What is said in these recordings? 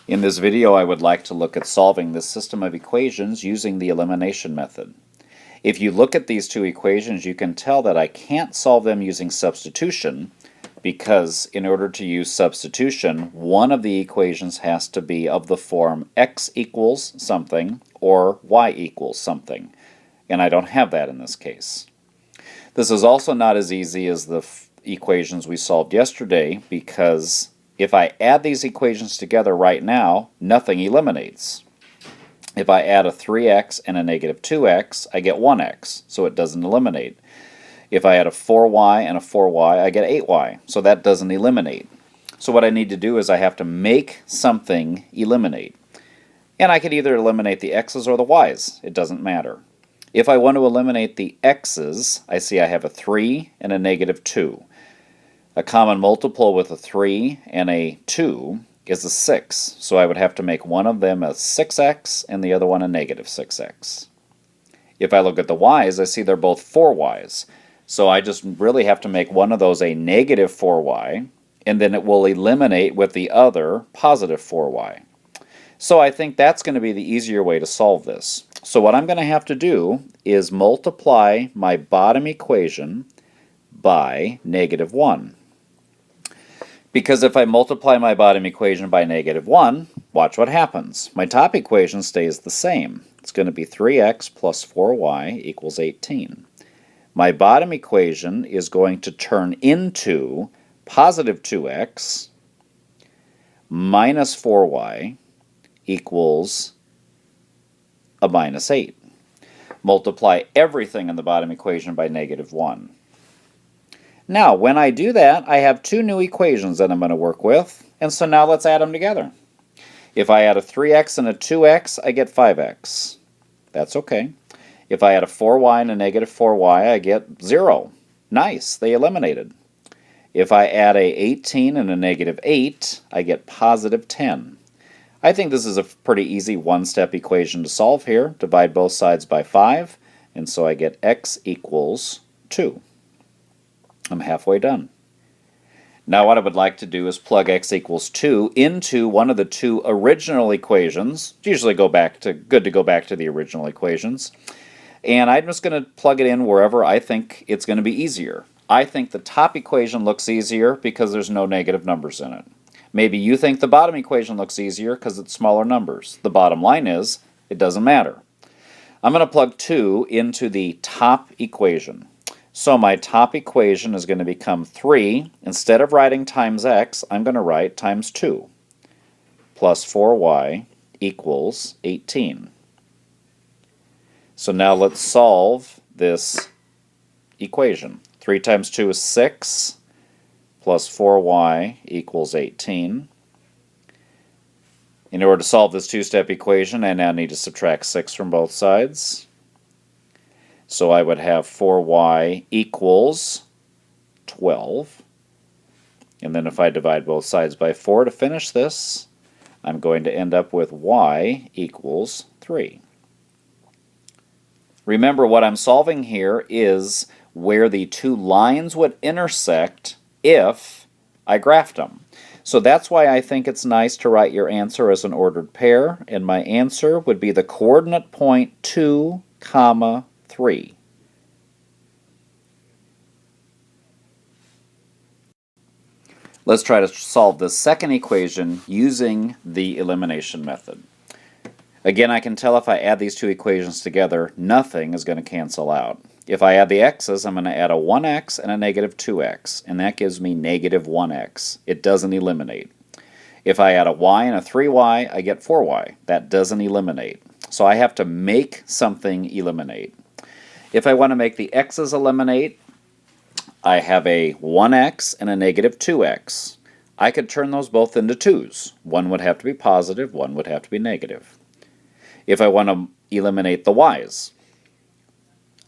In this video, I would like to look at solving this system of equations using the elimination method. If you look at these two equations, you can tell that I can't solve them using substitution because in order to use substitution, one of the equations has to be of the form x equals something or y equals something, and I don't have that in this case. This is also not as easy as the equations we solved yesterday because if I add these equations together right now, nothing eliminates. If I add a 3x and a negative 2x, I get 1x, so it doesn't eliminate. If I add a 4y and a 4y, I get 8y, so that doesn't eliminate. So what I need to do is I have to make something eliminate. And I could either eliminate the x's or the y's. It doesn't matter. If I want to eliminate the x's, I see I have a 3 and a negative 2. A common multiple with a 3 and a 2 is a 6, so I would have to make one of them a 6x and the other one a negative 6x. If I look at the y's, I see they're both 4y's, so I just really have to make one of those a negative 4y, and then it will eliminate with the other positive 4y. So I think that's going to be the easier way to solve this. So what I'm going to have to do is multiply my bottom equation by negative 1. Because if I multiply my bottom equation by negative 1, watch what happens. My top equation stays the same. It's going to be 3x plus 4y equals 18. My bottom equation is going to turn into positive 2x minus 4y equals a minus 8. Multiply everything in the bottom equation by negative 1. Now, when I do that, I have two new equations that I'm going to work with, and so now let's add them together. If I add a 3x and a 2x, I get 5x. That's okay. If I add a 4y and a negative 4y, I get 0. Nice, they eliminated. If I add a 18 and a negative 8, I get positive 10. I think this is a pretty easy one-step equation to solve here. Divide both sides by 5, and so I get x equals 2. I'm halfway done. Now what I would like to do is plug x equals 2 into one of the two original equations. It's usually good to go back to the original equations. And I'm just going to plug it in wherever I think it's going to be easier. I think the top equation looks easier because there's no negative numbers in it. Maybe you think the bottom equation looks easier because it's smaller numbers. The bottom line is, it doesn't matter. I'm going to plug 2 into the top equation. So my top equation is going to become 3. Instead of writing times x, I'm going to write times 2 plus 4y equals 18. So now let's solve this equation. 3 times 2 is 6 plus 4y equals 18. In order to solve this two-step equation, I now need to subtract 6 from both sides. So I would have 4y equals 12. And then if I divide both sides by 4 to finish this, I'm going to end up with y equals 3. Remember, what I'm solving here is where the two lines would intersect if I graphed them. So that's why I think it's nice to write your answer as an ordered pair, and my answer would be the coordinate point 2, 3. Let's try to solve the second equation using the elimination method. Again, I can tell if I add these two equations together, nothing is going to cancel out. If I add the x's, I'm going to add a 1x and a negative 2x, and that gives me negative 1x. It doesn't eliminate. If I add a y and a 3y, I get 4y. That doesn't eliminate. So I have to make something eliminate. If I want to make the x's eliminate, I have a 1x and a negative 2x. I could turn those both into 2's. One would have to be positive, one would have to be negative. If I want to eliminate the y's,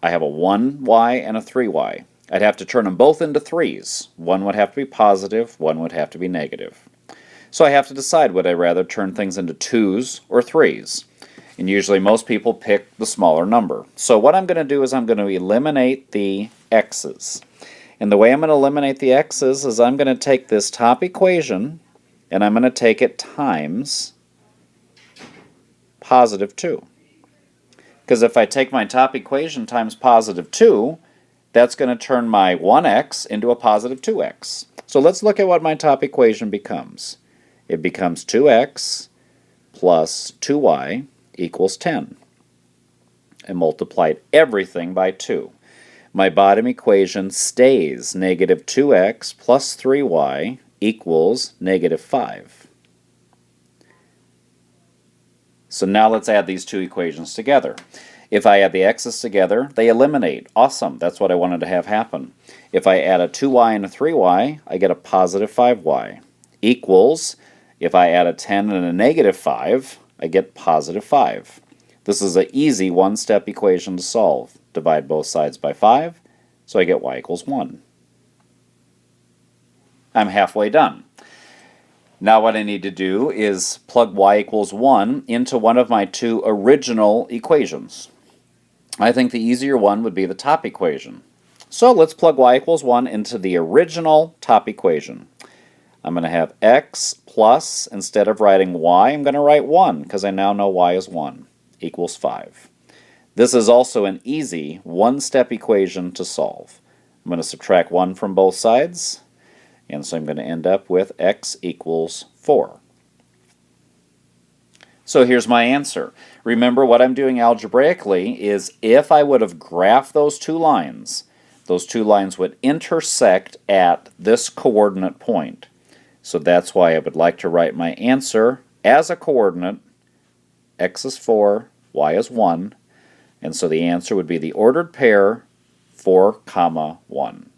I have a 1y and a 3y. I'd have to turn them both into 3's. One would have to be positive, one would have to be negative. So I have to decide, would I rather turn things into 2's or 3's? And usually most people pick the smaller number. So what I'm going to do is I'm going to eliminate the x's. And the way I'm going to eliminate the x's is I'm going to take this top equation and I'm going to take it times positive 2. Because if I take my top equation times positive 2, that's going to turn my 1x into a positive 2x. So let's look at what my top equation becomes. It becomes 2x plus 2y equals 10. I multiplied everything by 2. My bottom equation stays negative 2x plus 3y equals negative 5. So now let's add these two equations together. If I add the x's together, they eliminate. Awesome, that's what I wanted to have happen. If I add a 2y and a 3y, I get a positive 5y. Equals, if I add a 10 and a negative 5, I get positive 5. This is an easy one-step equation to solve. Divide both sides by 5, so I get y equals 1. I'm halfway done. Now what I need to do is plug y equals 1 into one of my two original equations. I think the easier one would be the top equation. So let's plug y equals 1 into the original top equation. I'm going to have x plus, instead of writing y, I'm going to write 1, because I now know y is 1, equals 5. This is also an easy one-step equation to solve. I'm going to subtract 1 from both sides, and so I'm going to end up with x equals 4. So here's my answer. Remember, what I'm doing algebraically is if I would have graphed those two lines would intersect at this coordinate point. So that's why I would like to write my answer as a coordinate. X is 4, y is 1, and so the answer would be the ordered pair 4, 1.